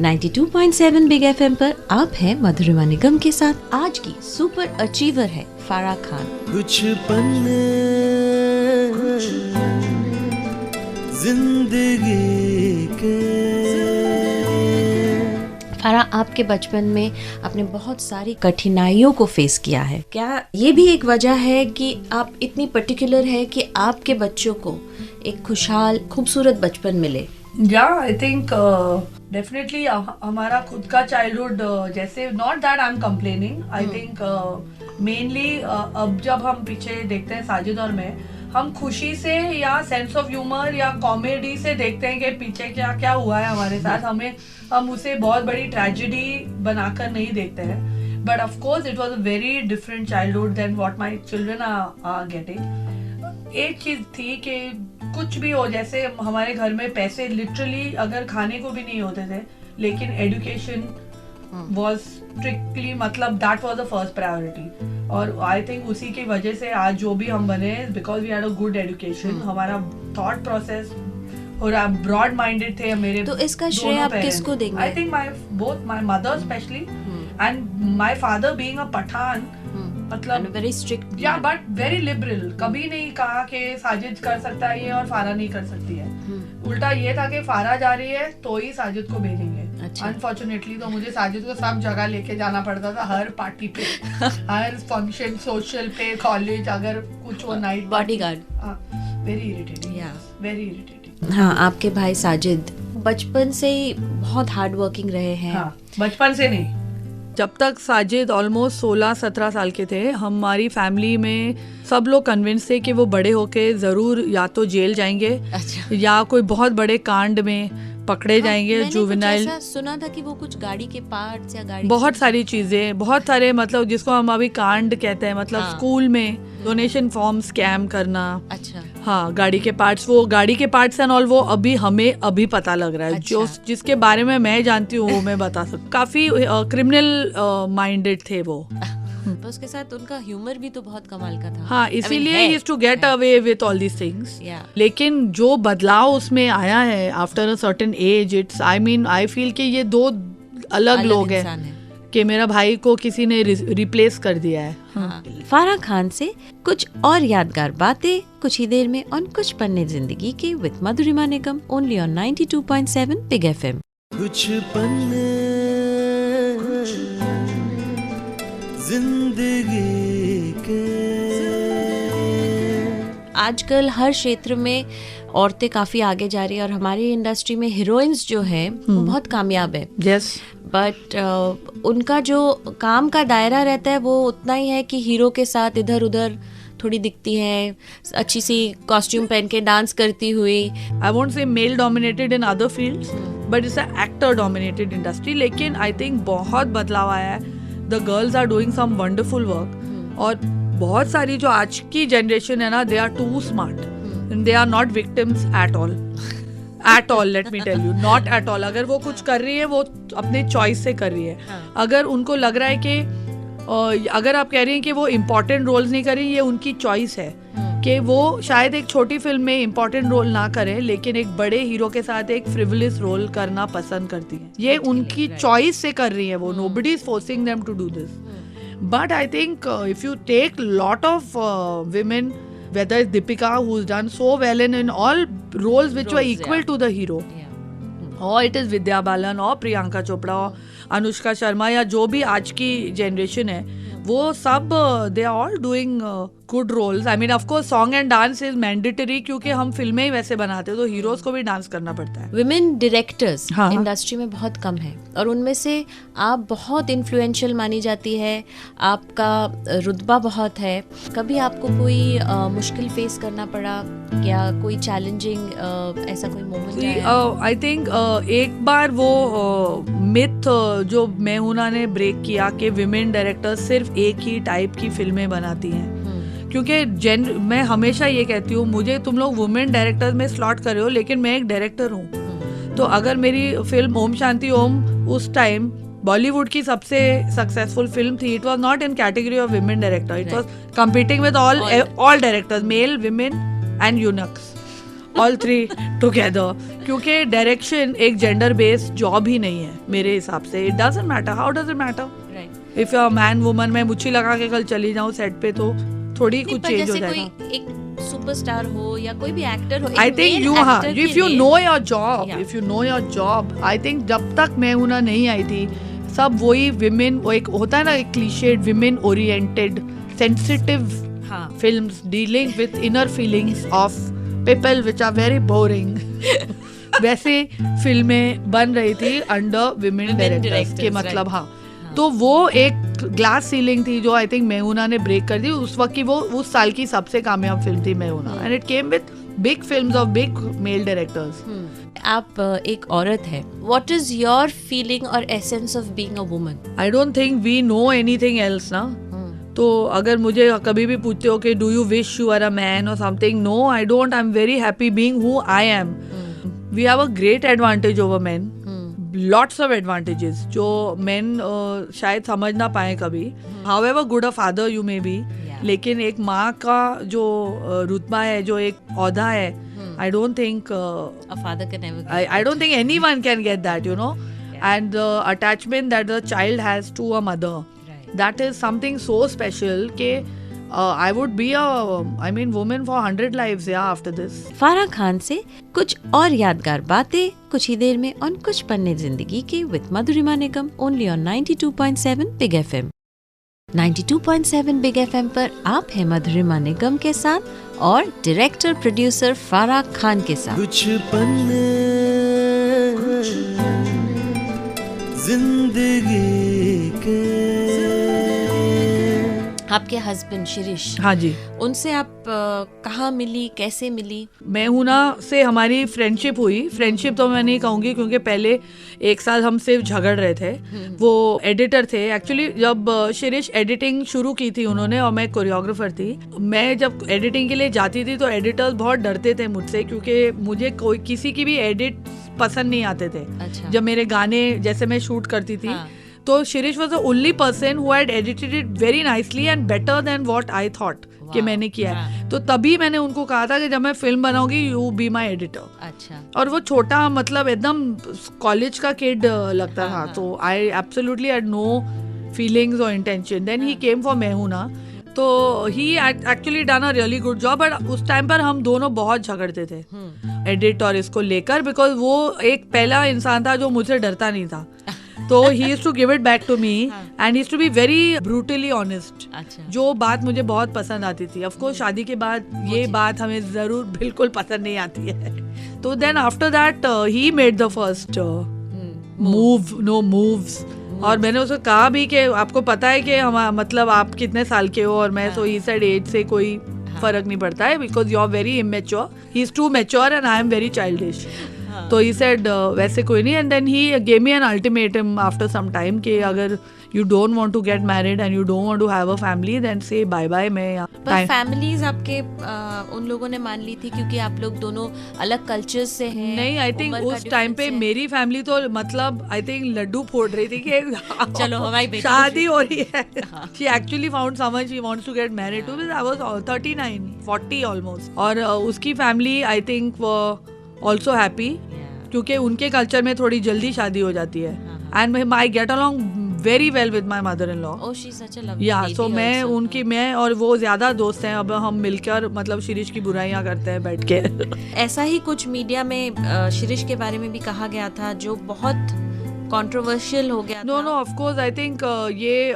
92.7 big FM पर आप हैं मधुरिमा निगम के साथ। आज की सुपर अचीवर है फारा खान। कुछ पन्ने जिंदगी के। फारा, आपके बचपन में आपने बहुत सारी कठिनाइयों को फेस किया है। क्या ये भी एक वजह है कि आप इतनी पर्टिकुलर है कि आपके बच्चों को एक खुशहाल खूबसूरत बचपन मिले? आई थिंक डेफिनेटली हमारा खुद का चाइल्डहुड जैसे, not that I am complaining, I think mainly अब जब हम पीछे देखते हैं साजिद और मैं, हम खुशी से या सेंस ऑफ ह्यूमर या कॉमेडी से देखते हैं कि पीछे क्या क्या हुआ है हमारे साथ। हम उसे बहुत बड़ी ट्रेजेडी बनाकर नहीं देखते हैं। But of course it was a very different childhood then what my children are getting. एक चीज थी कि कुछ भी हो, जैसे हमारे घर में पैसे लिटरली अगर खाने को भी नहीं होते थे, लेकिन एजुकेशन वाज स्ट्रिक्टली, मतलब that was the first priority. और आई थिंक उसी की वजह से आज जो भी हम बने, because we had a good education. हमारा थॉट प्रोसेस और ब्रॉड माइंडेड थे मेरे। तो इसका श्रेय आप किसको देंगे? I think my mother specially and my father being a Pathan, मतलब वेरी स्ट्रिक्ट या बट वेरी लिबरल। कभी नहीं कहा कि साजिद कर सकता है ये और फारा नहीं कर सकती है। उल्टा ये था कि फारा जा रही है तो ही साजिद को भेजेंगे। अनफॉर्चुनेटली तो मुझे साजिद को सब जगह लेके जाना पड़ता था, हर पार्टी पे, हर फंक्शन, सोशल पे, कॉलेज, अगर कुछ वो night bodyguard. Very irritating, very irritating. हाँ, आपके भाई साजिद बचपन से ही बहुत हार्ड वर्किंग रहे हैं। हाँ, बचपन से नहीं, जब तक साजिद ऑलमोस्ट 16-17 साल के थे, हमारी फैमिली में सब लोग कन्विंस थे कि वो बड़े होके ज़रूर या तो जेल जाएंगे। अच्छा। या कोई बहुत बड़े कांड में पकड़े जाएंगे। जुवेनाइल सुना था कि वो कुछ गाड़ी के पार्ट्स या गाड़ी, बहुत सारी चीजें, बहुत सारे, मतलब जिसको हम अभी कांड कहते हैं, मतलब हाँ। स्कूल में डोनेशन फॉर्म स्कैम करना। अच्छा। हाँ, गाड़ी के पार्ट्स, वो गाड़ी के पार्ट्स एंड ऑल, वो हमें अभी पता लग रहा है। अच्छा। जो जिसके बारे में मैं जानती हूँ वो मैं बता सकती। काफी क्रिमिनल माइंडेड थे वो। तो उसके साथ उनका ह्यूमर भी तो बहुत कमाल का था। हाँ, इसीलिए ही to get away with all these things. लेकिन जो बदलाव उसमें आया है after a certain age, it's I feel कि ये दो अलग लोग हैं कि मेरा भाई को किसी ने रिप्लेस कर दिया है। हाँ। फारा खान से कुछ और यादगार बातें कुछ ही देर में और कुछ पन्ने जिंदगी के with Madhurima Nigam, only on 92.7 big FM. कुछ पन्ने जिंदगी के। आजकल हर क्षेत्र में औरतें काफी आगे जा रही है और हमारी इंडस्ट्री में हीरोइंस जो है वो बहुत कामयाब है। यस। बट उनका जो काम का दायरा रहता है वो उतना ही है कि हीरो के साथ इधर उधर थोड़ी दिखती है, अच्छी सी कॉस्ट्यूम पहन के डांस करती हुई। I won't say male dominated in other fields, but it's a actor dominated industry. लेकिन आई थिंक बहुत बदलाव आया है। The girls are doing some wonderful work. और बहुत सारी जो आज की जनरेशन है ना, they are too smart, they are not victims at all, let me tell you, not at all. अगर वो कुछ कर रही है वो अपने चॉइस से कर रही है। अगर उनको लग रहा है कि अगर आप कह रही हैं कि वो इम्पोर्टेंट रोल्स नहीं कर रही, ये उनकी चॉइस है कि वो शायद एक छोटी फिल्म में इम्पोर्टेंट रोल ना करें, लेकिन एक बड़े हीरो के साथ एक फ्रिवलिस रोल करना पसंद करती हैं। ये उनकी चॉइस से कर रही है वो, nobody is forcing them to do this. But I think if you take lot of women, whether it's Deepika, who's done so well in all roles which were equal to the hero, or it is Vidya Balan or Priyanka Chopra or Anushka Sharma, या जो भी आज की generation है, वो सब they are all doing good roles. I mean, of course, song and dance is mandatory क्योंकि हम फिल्में ही वैसे बनाते हैं, तो हीरोज को भी डांस करना पड़ता है। विमेन डायरेक्टर्स इंडस्ट्री में बहुत कम है और उनमें से आप बहुत इन्फ्लुएंशियल मानी जाती है, आपका रुतबा बहुत है। कभी आपको कोई मुश्किल फेस करना पड़ा या कोई चैलेंजिंग ऐसा कोई मोमेंट आया? आई थिंक एक बार वो मिथ जो मेहुना ने ब्रेक किया कि विमेन डायरेक्टर्स सिर्फ एक ही टाइप की फिल्में बनाती हैं। क्योंकि मैं हमेशा ये कहती हूँ, मुझे तुम लोग वुमेन डायरेक्टर में स्लॉट कर रहे हो, लेकिन मैं एक डायरेक्टर हूँ। तो अगर मेरी फिल्म ओम शांति ओम उस टाइम बॉलीवुड की सबसे सक्सेसफुल फिल्म थी, it was not in category of women director, it was competing with all directors, male, women and eunuchs. All three together, क्योंकि डायरेक्शन एक जेंडर बेस्ड जॉब ही नहीं है मेरे हिसाब से. It doesn't matter. How does it matter? If you are man woman, मैं मुच्छी लगा के कल चली जाऊँ सेट पे तो थोड़ी कुछ चेंज हो जाएगा. एक सुपरस्टार हो या कोई भी एक्टर हो, I think you if you know your job, if you know your job, I think जब तक मैहूना नहीं आई थी सब वही विमेन, वो एक होता है ना एक cliched women oriented sensitive films dealing with inner feelings of people which are very boring वैसे फिल्में बन रही थी अंडर विमेन डायरेक्टर्स के मतलब. हाँ, तो वो एक ग्लास सीलिंग थी जो आई थिंक मैहूना ने ब्रेक कर दी. उस वक्त की वो उस साल की सबसे कामयाब फिल्म थी मैहूना, and it came with big films of big mail directors. आप एक औरत है. व्हाट इज योर फीलिंग और essence of being a woman? I don't think we know anything else ना. तो अगर मुझे कभी भी पूछते हो कि do you wish you are a man और something, no I don't. I am very happy being who I am. We have a great advantage over main, lots of advantages जो मेन शायद समझ ना पाए कभी. However good a father you may be, लेकिन एक माँ का जो रुतबा है, जो एक औहदा है, I don't think a father can ever get I don't think anyone can get that, you know. And the attachment that the child has to a mother, that is something so special ke I would be a woman for 100 lives after this. फारा खान से कुछ और यादगार बातें कुछ ही देर में और कुछ पन्ने जिंदगी के with Madhurima Nigam, only on 92.7 big FM. 92.7 big FM पर आप हैं मधुरिमा निगम के साथ और डायरेक्टर प्रोड्यूसर फारा खान के साथ. कुछ पन्ने जिंदगी के. आपके हस्बैंड शिरीष, हाँ जी, उनसे आप कहाँ मिली, कैसे मिली? मैहूना से हमारी फ्रेंडशिप हुई. फ्रेंडशिप तो मैं नहीं कहूँगी क्योंकि पहले एक साल हम सिर्फ झगड़ रहे थे. वो एडिटर थे एक्चुअली. जब शिरीष एडिटिंग शुरू की थी उन्होंने और मैं कोरियोग्राफर थी. मैं जब एडिटिंग के लिए जाती थी तो एडिटर्स बहुत डरते थे मुझसे क्योंकि मुझे कोई किसी की भी एडिट पसंद नहीं आते थे. अच्छा. जब मेरे गाने जैसे मैं शूट करती थी, तो Shirish was the only person who had edited it very nicely and better than what I thought कि मैंने किया है. तो तभी मैंने उनको कहा था कि जब मैं फिल्म बनाऊंगी यू बी माई एडिटर. अच्छा. और वो छोटा मतलब एकदम कॉलेज का किड लगता था. तो I absolutely had no feelings और intention. Then he came for मैहूना. तो ही actually done a really good job. But उस टाइम पर हम दोनों बहुत झगड़ते थे एडिट और इसको लेकर, बिकॉज वो एक पहला इंसान था जो मुझसे डरता नहीं था. तो he used to give it back to me and he used to be very brutally honest. जो बात मुझे बहुत पसंद आती थी. Of course शादी के बाद ये बात हमें जरूर बिल्कुल पसंद नहीं आती है. तो then after that he made the first moves. और मैंने उसको कहा भी कि आपको पता है कि मतलब आप कितने साल के हो, और मैं so he said age से कोई फर्क नहीं पड़ता है because you are very immature. He is too mature and I am very childish. तो he said वैसे कोई नहीं. And then he gave me an ultimatum after some time कि अगर you don't want to get married and you don't want to have a family then say bye bye. मैं पर families आपके उन लोगों ने मान ली थी क्योंकि आप लोग दोनों अलग कल्चर्स से हैं? नहीं, आई थिंक उस टाइम पे मेरी फैमिली तो मतलब आई थिंक लड्डू फोड़ रही थी कि चलो हमारी बेटी शादी हो रही है. She actually found someone she wants to get married to. I was 39, 40 almost. और उसकी family I think also happy क्योंकि उनके कल्चर में थोड़ी जल्दी शादी हो जाती है. And I get along very well with my mother in law. या सो मैं उनकी मैं और वो ज्यादा दोस्त हैं. अब हम मिलकर मतलब शिरीष की बुराइयां करते हैं बैठ के. ऐसा ही कुछ मीडिया में शिरीष के बारे में भी कहा गया था जो बहुत कंट्रोवर्शियल हो गया. No of course I think ये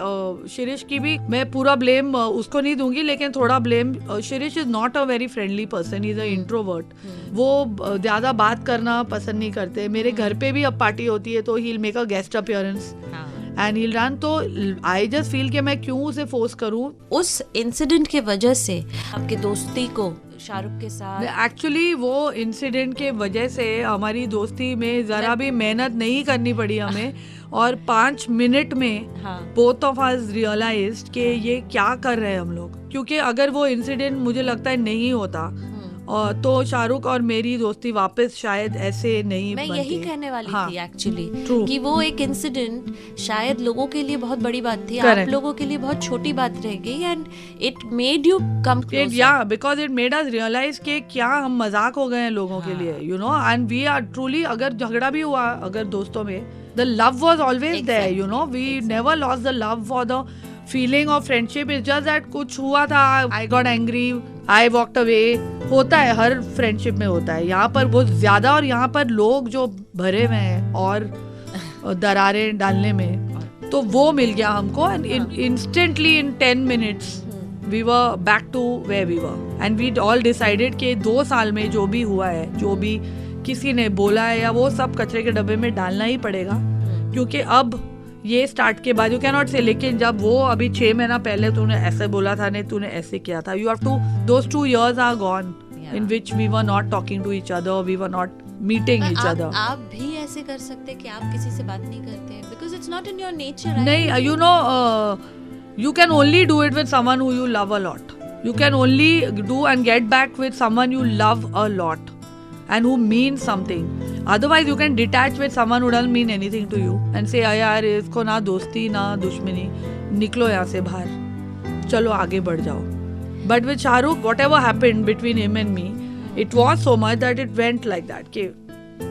शिरीष की भी मैं पूरा ब्लेम उसको नहीं दूंगी, लेकिन थोड़ा blame Shirish is not a very friendly person. Is a introvert. वो ज्यादा बात करना पसंद नहीं करते. मेरे घर पे भी अब पार्टी होती है तो he will make a guest appearance and he will run. तो आई जस्ट फील कि मैं क्यों उसे फोर्स करूं. उस इंसिडेंट के वजह से आपके दोस्ती को शाहरुख के साथ, एक्चुअली वो इंसिडेंट के वजह से हमारी दोस्ती में जरा भी मेहनत नहीं करनी पड़ी हमें. और 5 मिनट में बोथ ऑफ अस रियलाइज्ड कि ये क्या कर रहे हैं हम लोग. क्योंकि अगर वो इंसिडेंट मुझे लगता है नहीं होता और तो शाहरुख और मेरी दोस्ती वापस शायद ऐसे नहीं मैं बनती। यही कहने वाली हाँ, थी एक्चुअली True. कि वो एक इंसिडेंट शायद लोगों के लिए बहुत बड़ी बात थी, Correct. आप लोगों के लिए बहुत छोटी बात रह गई, and it made you come closer. या because it made us realise कि क्या हम मजाक हो गए हैं लोगों के लिए, you know, and we are truly, अगर झगड़ा भी हुआ अगर दोस्तों में, the love was always there, you know, we never lost the love for the feeling of friendship. It's just that कुछ हुआ था, I got angry, I walked away, होता है, हर फ्रेंडशिप में होता है। यहाँ पर बहुत ज्यादा, और यहाँ पर लोग जो भरे हुए हैं और दरारें डालने में, तो वो मिल गया हमको, and instantly in 10 minutes we were back to where we were, and we all decided कि 2 साल में जो भी हुआ है, जो भी किसी ने बोला है, या वो सब कचरे के डब्बे में डालना ही पड़ेगा, क्योंकि अब ये स्टार्ट के बाद यू कैन नॉट से, लेकिन जब वो अभी 6 महीना पहले तूने ऐसे बोला था, नहीं तूने ऐसे किया था, you have to, those 2 years are gone in which we were not talking to each other, we were not meeting each other. आप भी ऐसे कर सकते कि आप किसी से बात नहीं करते, because it's not in your nature. नहीं, you know, you can only do it with someone who you love a lot. You can only do and get back with someone you love a lot and who means something. Otherwise you can detach with someone who doesn't mean anything to you and say यार इसको ना दोस्ती ना दुश्मनी, निकलो यहाँ से बाहर, चलो आगे बढ़ जाओ. But with Shahrukh, whatever happened between him and me, it was so much that it went like that. Okay?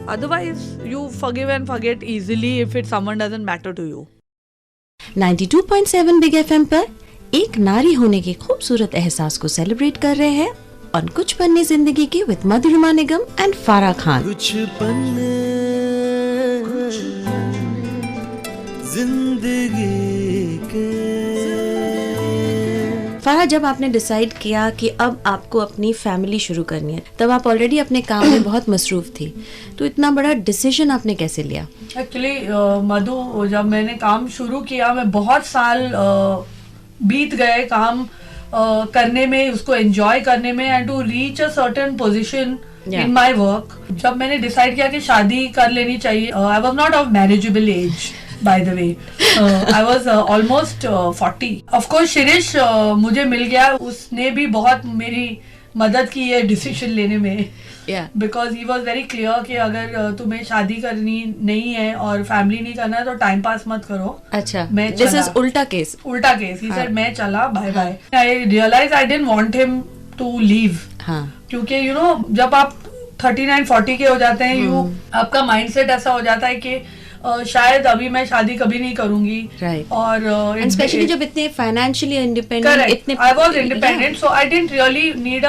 Otherwise you forgive and forget easily if someone doesn't matter to you. 92.7 big FM पर एक नारी होने के खूबसूरत एहसास को celebrate कर रहे हैं और कुछ पन्ने जिंदगी के विद मधुरिमा निगम एंड फारा खान. कुछ पन्ने जिंदगी के. फारा, जब आपने डिसाइड किया कि अब आपको अपनी फैमिली शुरू करनी है, तब आप ऑलरेडी अपने काम में बहुत मसरूफ थी, तो इतना बड़ा डिसीजन आपने कैसे लिया? एक्चुअली मधु, जब मैंने काम शुरू किया, मैं बहुत साल बीत गए काम करने में, उसको एंजॉय करने में, and to reach a certain position in my work. जब मैंने डिसाइड किया कि शादी कर लेनी चाहिए, I was not of marriageable age, by the way. I was almost 40. Of course, Shirish मुझे मिल गया, उसने भी बहुत मेरी मदद की है डिसीजन लेने में. Because he was very clear कि अगर तुम्हें शादी करनी नहीं है और फैमिली नहीं करना है तो टाइम पास मत करो. अच्छा, मैं this is उल्टा केस. उल्टा केस. He said मैं चला, bye bye. I realized I didn't want him to leave. हाँ. क्योंकि you know, जब आप 39-40 के हो जाते हैं, आपका माइंडसेट ऐसा हो जाता है कि शायद अभी मैं शादी कभी नहीं करूंगी. Right. और स्पेशली जब इतने फाइनेंशियली इंडिपेंडेंट, इतने I was independent, so I didn't really need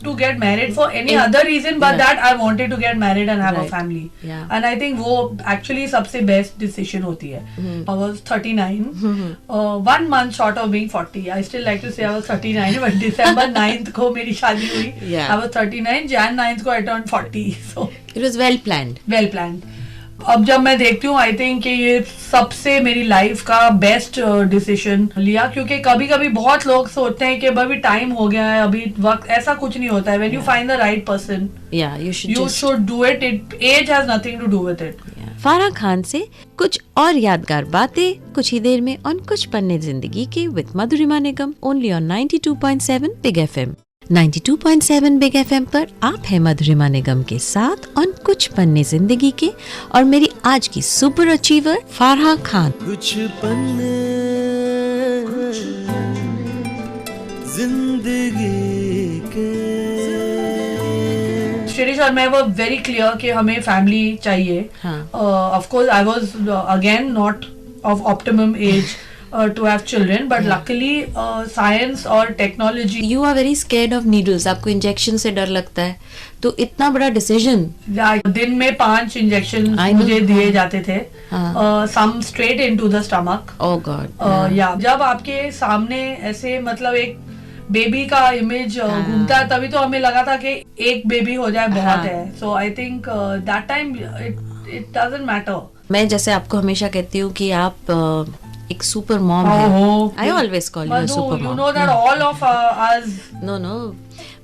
to get married for any other reason but that I wanted to get married and have a family. And I think वो actually सबसे best decision होती है. I was 39, 1 month short of being 40. I still like to say I was 39, but December 9th को मेरी शादी हुई. I was 39, Jan 9th को I turned 40. So it was well planned. Well planned. अब जब मैं देखती हूँ, आई थिंक कि ये सबसे मेरी लाइफ का बेस्ट डिसीजन लिया, क्योंकि कभी कभी बहुत लोग सोचते हैं कि अभी टाइम हो गया है, अभी वक्त, ऐसा कुछ नहीं होता है. When you find the right person, you should do it. Age has nothing to do with it. फारा खान से कुछ और यादगार बातें कुछ ही देर में ऑन कुछ पन्ने जिंदगी के with Madhurima Nigam, only on 92.7 big FM. 92.7 big FM पर आप है मधुरिमा निगम के साथ ऑन कुछ पन्ने जिंदगी के, और मेरी आज की सुपर अचीवर फारा खान. कुछ पन्ने जिंदगी के. शिरीष और मैं वो वेरी क्लियर कि हमें फैमिली चाहिए. Of course I was again not of optimum age to have children, but luckily science और technology. You are very scared of needles. आपको इंजेक्शन से डर लगता है, तो इतना बड़ा डिसीजन. दिन में 5 इंजेक्शन मुझे दिए जाते थे, some straight into the stomach. Oh God. जब आपके सामने ऐसे मतलब एक बेबी का इमेज घूमता है, तभी तो हमें लगा था कि एक बेबी हो जाए बहुत है. So I think that time it doesn't matter. मैं जैसे आपको हमेशा कहती हूँ कि आप एक सुपर मॉम है. I always call you a super mom. You know that all of us. No.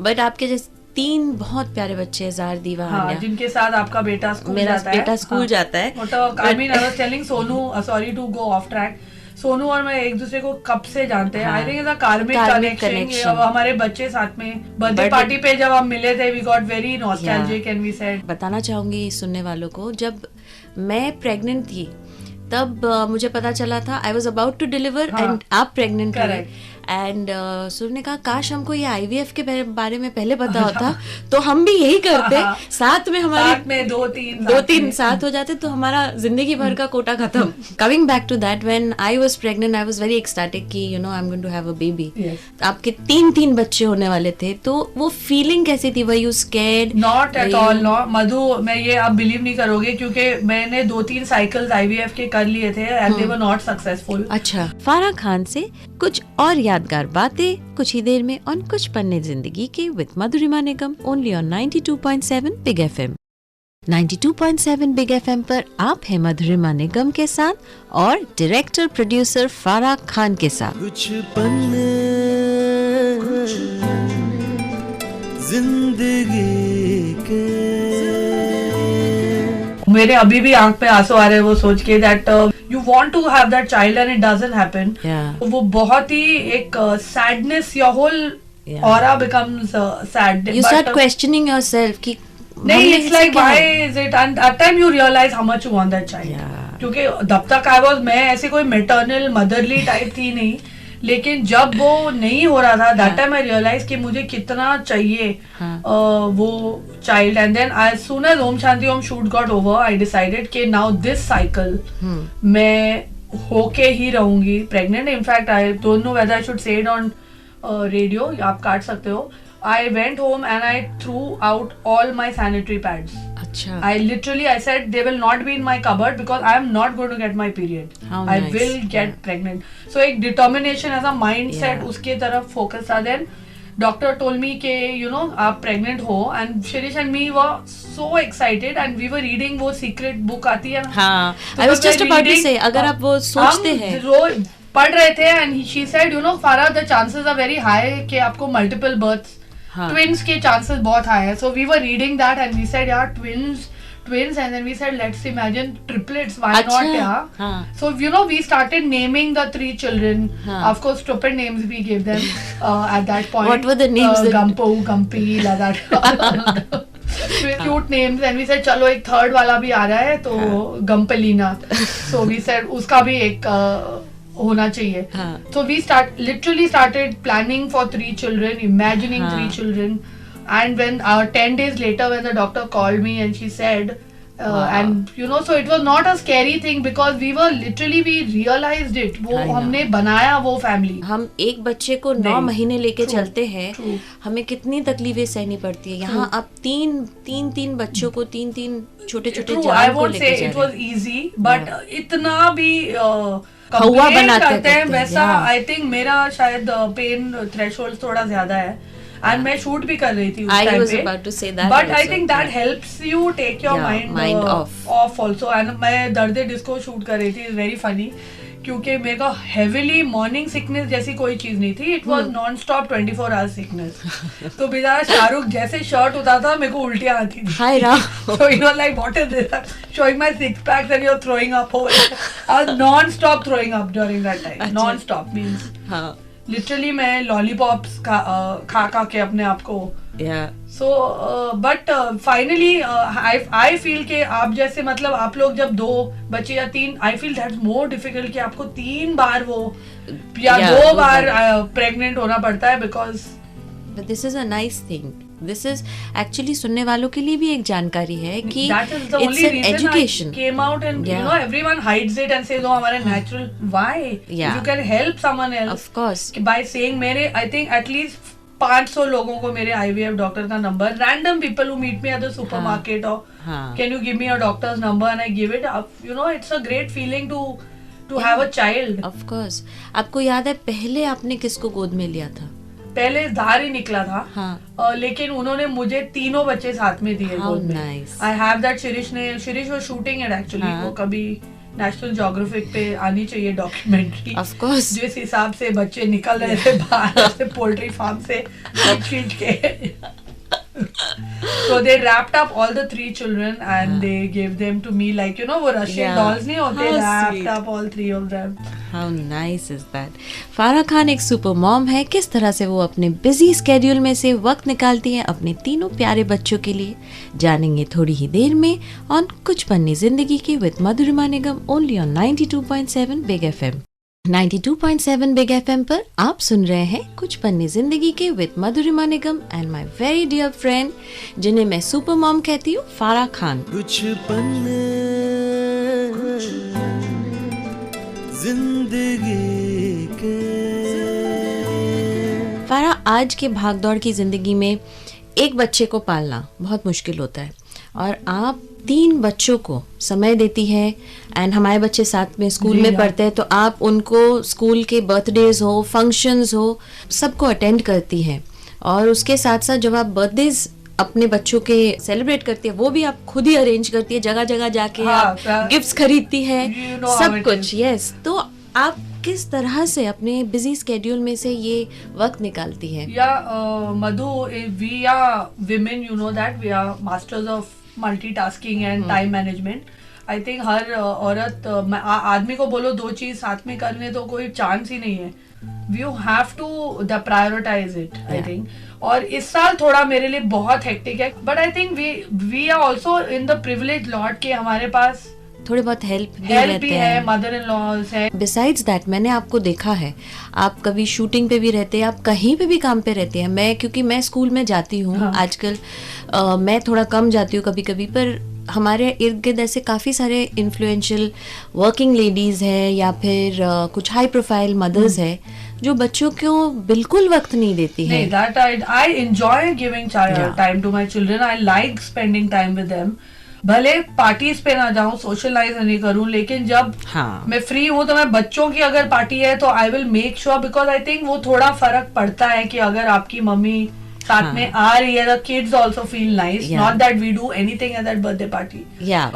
But आपके जैसे 3 बहुत प्यारे बच्चे, जार, दीवा, आन्या, जिनके साथ आपका बेटा स्कूल जाता है. मेरा बेटा स्कूल जाता है. I mean, I was telling Sonu, sorry to go off track. Sonu और मैं एक दूसरे को कब से जानते हैं. आई थिंक इज अ कार्मिक Karmic कनेक्शन. connection. अब हमारे बच्चे साथ में बर्थडे पार्टी पे जब हम मिले थे, we got very nostalgic and we said. बताना चाहूंगी सुनने वालों को, जब मैं प्रेग्नेंट थी तब मुझे पता चला था I was about to deliver and आप प्रेग्नेंट थे. एंड सुर ने कहा काश हमको ये IVF के बारे में पहले पता होता तो हम भी यही करते. साथ में हमारे दो तीन साथ हो जाते तो हमारा जिंदगी भर का कोटा खत्म. Coming back to that, when I was pregnant I was very ecstatic कि you know I am going to have a baby. आपके तीन बच्चे होने वाले थे, तो वो फीलिंग कैसी थी? Were you scared? Not at all. Madhu, मैं ये आप बिलीव नहीं करोगे क्योंकि मैंने 2-3 साइकिल्स IVF के कर लिए थे and they were not successful. अच्छा. फारा खान से कुछ और यादगार बातें कुछ ही देर में और कुछ पन्ने जिंदगी के with Madhurima Nigam, only on 92.7 big FM. 92.7 big FM पर आप हैं मधुरिमा निगम के साथ और डायरेक्टर प्रोड्यूसर फारा खान के साथ. कुछ पन्ने जिंदगी के. मेरे अभी भी आंख पे आंसू आ रहे हैं वो सोच के that you want to have that child and it doesn't happen. वो बहुत ही एक sadness, your whole aura becomes sad. You start questioning yourself कि नहीं, it's like why is it, and at time you realise how much you want that child. क्योंकि तब तक मैं ऐसे कोई मैटरनल मदरली टाइप थी नहीं, लेकिन जब वो नहीं हो रहा था दैट टाइम आई रियलाइज कि मुझे कितना चाहिए वो child. And then as soon as Om Shanti Om shoot got over, I decided कि नाउ दिस साइकिल मैं होके ही रहूंगी pregnant. In fact I don't know whether I should say it on radio, आप काट सकते हो. I went home and I threw out all my sanitary pads. अच्छा. I said they will not be in my cupboard because I am not going to get my period. How I nice. will get pregnant. So एक determination as a mindset उसके तरफ focus था. Then doctor told me कि you know आप pregnant हो, and Shirish and me were so excited and we were reading वो secret book आती है ना. हाँ. तो I was just about to say, अगर आप वो सोचते हैं. हम पढ़ रहे थे and she said you know Farah, the chances are very high कि आपको multiple births, ट्विंस के चांसेस बहुत हाई है. So we were reading that and we said यार twins and then we said let's imagine triplets, why not. यार so you know we started naming the 3 children. Of course stupid names we give them at that point. What were the names? Gampu, Gampi, like that cute names. And we said चलो एक third वाला भी आ रहा है तो गंपलीना. So we said उसका भी एक होना चाहिए. So we literally started planning for 3 children, imagining 3 children, and when 10 days later when the doctor called me and she said and you know, so it was not a scary thing because we realized it. वो हमने बनाया वो family. हम एक बच्चे को 9 महीने लेके चलते हैं, हमें कितनी तकलीफें सहनी पड़ती है. यहाँ आप तीन बच्चों को तीन छोटे जान को लेके जा रहे हैं. It was easy, but इतना भी हवा बनाते हैं वैसा. आई थिंक मेरा शायद पेन थ्रेशोल्ड थोड़ा ज्यादा है एंड मैं शूट भी कर रही थी उस टाइम पे. But I think that helps you take your mind off also. And मैं दर्द डिस्को शूट कर रही थी. इट्स वेरी फनी क्योंकि मेरे को हेविली मॉर्निंग सिकनेस जैसी कोई चीज नहीं थी. It was non stop 24 hours sickness. तो बेचारा शाहरुख जैसे शर्ट उतारता था मेरे को उल्टियां आती थी. हाय Ram. So you know like what is this? Showing my 6 packs and you're throwing up. I was non-stop throwing up during that time. Non-stop means. हाँ. Literally मैं lollipops खा के अपने आप को. Yeah. So but finally I feel कि आप जैसे मतलब आप लोग जब 2 बच्चे या 3, I feel that's more difficult कि आपको 3 बार वो या 2 बार pregnant होना पड़ता है because. But this is a nice thing. This is actually सुनने वालों के लिए भी एक जानकारी है कि it's an education. Came out and you know everyone hides it and says oh हमारे natural. Why? Yeah. You can help someone else. Of course. By saying मेरे I think at least 500 लोगों को मेरे IVF डॉक्टर का number, random people who meet me at the supermarket or can you give me a doctor's number and I give it up. You know it's a great feeling to have a child. Of course. आपको याद है पहले आपने किसको गोद में लिया था? पहले धार ही निकला था. लेकिन उन्होंने मुझे 3 बच्चे साथ में दिए गोद में. I have that. Shirish was shooting it actually. वो कभी नेशनल ज्योग्राफिक पे आनी चाहिए डॉक्यूमेंट्री. Of course. जिस हिसाब से बच्चे निकल रहे थे बाहर से पोल्ट्री फार्म से छींट के. So they wrapped up all the 3 children and they gave them to me like you know वो Russian dolls नहीं होते, wrapped up all 3 of them. How nice is that? फारा खान एक सुपर मॉम है. किस तरह से वो अपने बिजी स्केड्यूल में से वक्त निकालती हैं अपने तीनों प्यारे बच्चों के लिए, जानेंगे थोड़ी ही देर में ऑन कुछ पन्नी जिंदगी की with Madhurima Nigam, only on 92.7 big FM. 92.7 big FM पर आप सुन रहे हैं कुछ पन्नी जिंदगी के with Madhurima Nigam and my very dear friend, जिन्हें मैं सुपर मॉम कहती हूँ, फारा खान. कुछ पन्ने जिंदगी के. फारा, आज के भागदौड़ की जिंदगी में एक बच्चे को पालना बहुत मुश्किल होता है और आप 3 बच्चों को समय देती है. एंड हमारे बच्चे साथ में स्कूल में पढ़ते हैं, तो आप उनको स्कूल के बर्थडेज हो, फंक्शंस हो, सबको अटेंड करती हैं. और उसके साथ साथ जब आप बर्थडेज अपने बच्चों के सेलिब्रेट करती है, वो भी आप खुद ही अरेंज करती है, जगह जगह जाके आप गिफ्ट्स खरीदती है, सब कुछ. यस, तो आप किस तरह से अपने बिजी स्केड्यूल में से ये वक्त निकालती है? Madhu, we are women, you know that we are masters of multitasking and time management. I think हर औरत आदमी को बोलो 2 चीज साथ में करने तो कोई चांस ही नहीं है. You have to prioritise it, I think. और इस साल थोड़ा मेरे लिए बहुत हेक्टिक है, but I think we are also in the privilege lot के हमारे पास थोड़े बहुत हेल्प भी है, मदर इन लॉज है. बिसाइड्स दैट मैंने आपको देखा है, आप कभी शूटिंग पे भी रहते हैं, आप कहीं पे भी काम पे रहते हैं. क्योंकि मैं स्कूल में जाती हूँ आजकल, मैं थोड़ा कम जाती हूँ कभी कभी, पर हमारे इर्द गिर्द ऐसे काफ़ी सारे इन्फ्लुएंशियल वर्किंग लेडीज़ हैं या फिर कुछ हाई प्रोफाइल मदर्स है जो बच्चों को बिल्कुल वक्त नहीं देती है. That I enjoy giving time to my children. I like spending time with them. भले पार्टीज पे ना जाऊं, सोशलाइज नहीं करूं, लेकिन जब मैं फ्री हूं तो मैं बच्चों की अगर पार्टी है तो I will make sure, because I think वो थोड़ा फर्क पड़ता है कि अगर आपकी मम्मी साथ में आ रही है, the kids also feel nice, not that we do anything at that birthday party.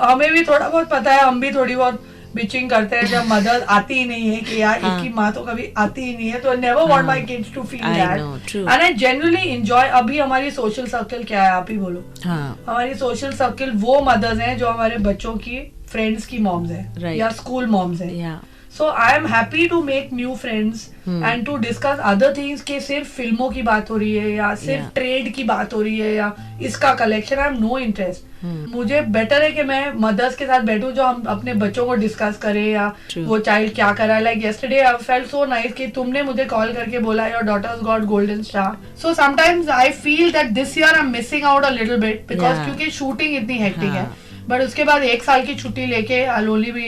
हमें भी थोड़ा बहुत पता है, हम भी थोड़ी बहुत बिचिंग करते हैं जब मदर आती ही नहीं है कि यार इसकी माँ तो कभी आती ही नहीं है, तो never want my kids to feel that. And I generally enjoy. अभी हमारी सोशल सर्कल क्या है, आप ही बोलो. हमारी सोशल सर्कल वो मदर्स हैं जो हमारे बच्चों की फ्रेंड्स की मॉम्स हैं या स्कूल मॉम्स हैं. So I am happy to make new friends and to discuss other things कि सिर्फ फिल्मों की बात हो रही है या सिर्फ ट्रेड की बात हो रही है या इसका collection. I am no interest. मुझे बेटर है कि मैं मदर्स के साथ बैठूं जो हम अपने बच्चों को डिस्कस करें या वो चाइल्ड क्या कर रहा है. Like yesterday I felt so nice कि तुमने मुझे कॉल करके बोला your daughter's got golden star. So sometimes I feel that this year I'm missing out a little bit because क्योंकि शूटिंग इतनी हेक्टिक है. बट उसके बाद 1 साल की छुट्टी लेके I'll only be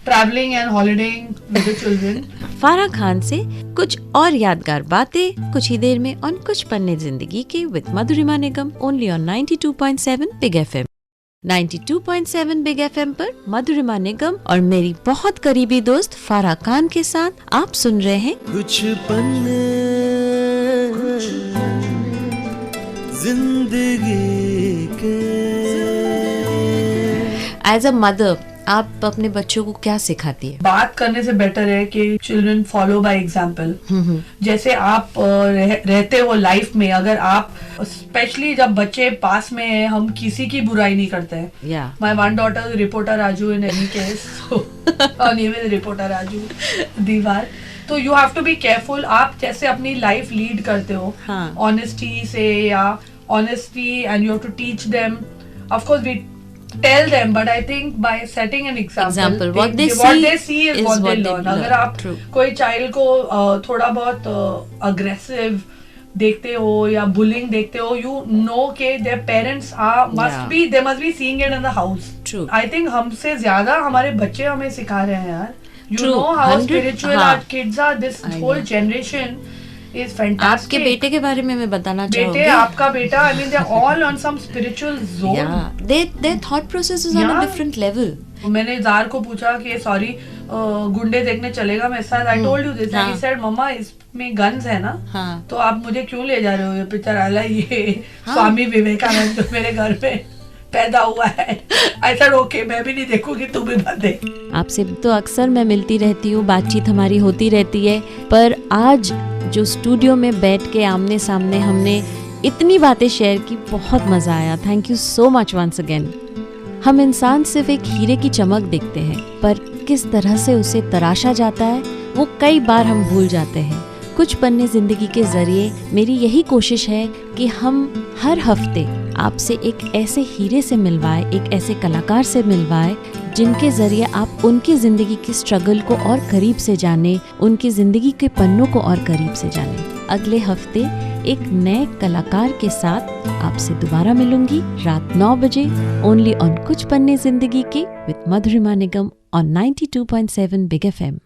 traveling and holidaying with the children. फारा खान से कुछ और यादगार बातें कुछ ही देर में ऑन कुछ पन्ने जिंदगी के with Madhurima Nigam, only on 92.7 big FM. 92.7 big FM पर मधुरिमा निगम और मेरी बहुत करीबी दोस्त फारा खान के साथ आप सुन रहे हैं कुछ पन्ने जिंदगी के. एज अ मदर आप अपने बच्चों को क्या सिखाती है? बात करने से बेटर है कि चिल्ड्रन फॉलो बाय एग्जाम्पल. जैसे आप रहते हो लाइफ में, अगर आप स्पेशली जब बच्चे पास में है, हम किसी की बुराई नहीं करते हैं. My one daughter reporter Raju in any case, name is reporter Raju दीवार. तो you have to be careful. आप जैसे अपनी लाइफ लीड करते हो ऑनेस्टी से या honesty, and you have to teach them. Of course we tell them, but I think by setting an example what they see is what they learn. अगर आप कोई child को थोड़ा बहुत aggressive देखते हो या bullying देखते हो, you know कि their parents must be seeing it in the house. True. I think हमसे ज्यादा हमारे बच्चे हमें सिखा रहे हैं यार. You know how spiritual our kids are. This whole generation is fantastic. आपके बेटे के बारे में मैं बताना चाहूँगी. बेटे, आपका बेटा, I mean they're all on some spiritual zone. Yeah, their thought process is on a different level. मैंने जार को पूछा कि सॉरी गुंडे देखने चलेगा मेरे साथ. I told you this. He said मम्मा इसमें गन्स है ना, तो आप मुझे क्यों ले जा रहे हो ये पिक्चर वाला. ये स्वामी विवेकानंद जो मेरे घर पे पैदा हुआ है. I said okay, मैं भी नहीं देखूंगी, तू भी मत देख. आपसे तो अक्सर मैं मिलती रहती हूँ, बातचीत हमारी होती रहती है, पर आज जो स्टूडियो में बैठ के आमने सामने हमने इतनी बातें शेयर की, बहुत मजा आया. Thank you so much once again. हम इंसान सिर्फ एक हीरे की चमक देखते हैं, पर किस तरह से उसे तराशा जाता है वो कई बार हम भूल जाते हैं। कुछ पन्ने जिंदगी के जरिए मेरी यही कोशिश है कि हम हर हफ्ते आपसे एक ऐसे हीरे से मिलवाए, एक ऐसे कलाकार से मिलवाए जिनके जरिए आप उनकी जिंदगी की स्ट्रगल को और करीब से जाने, उनकी जिंदगी के पन्नों को और करीब से जाने। अगले हफ्ते एक नए कलाकार के साथ आपसे दोबारा मिलूंगी रात 9 बजे ओनली ऑन कुछ पन्ने जिंदगी के with Madhurima Nigam on 92.7 big FM।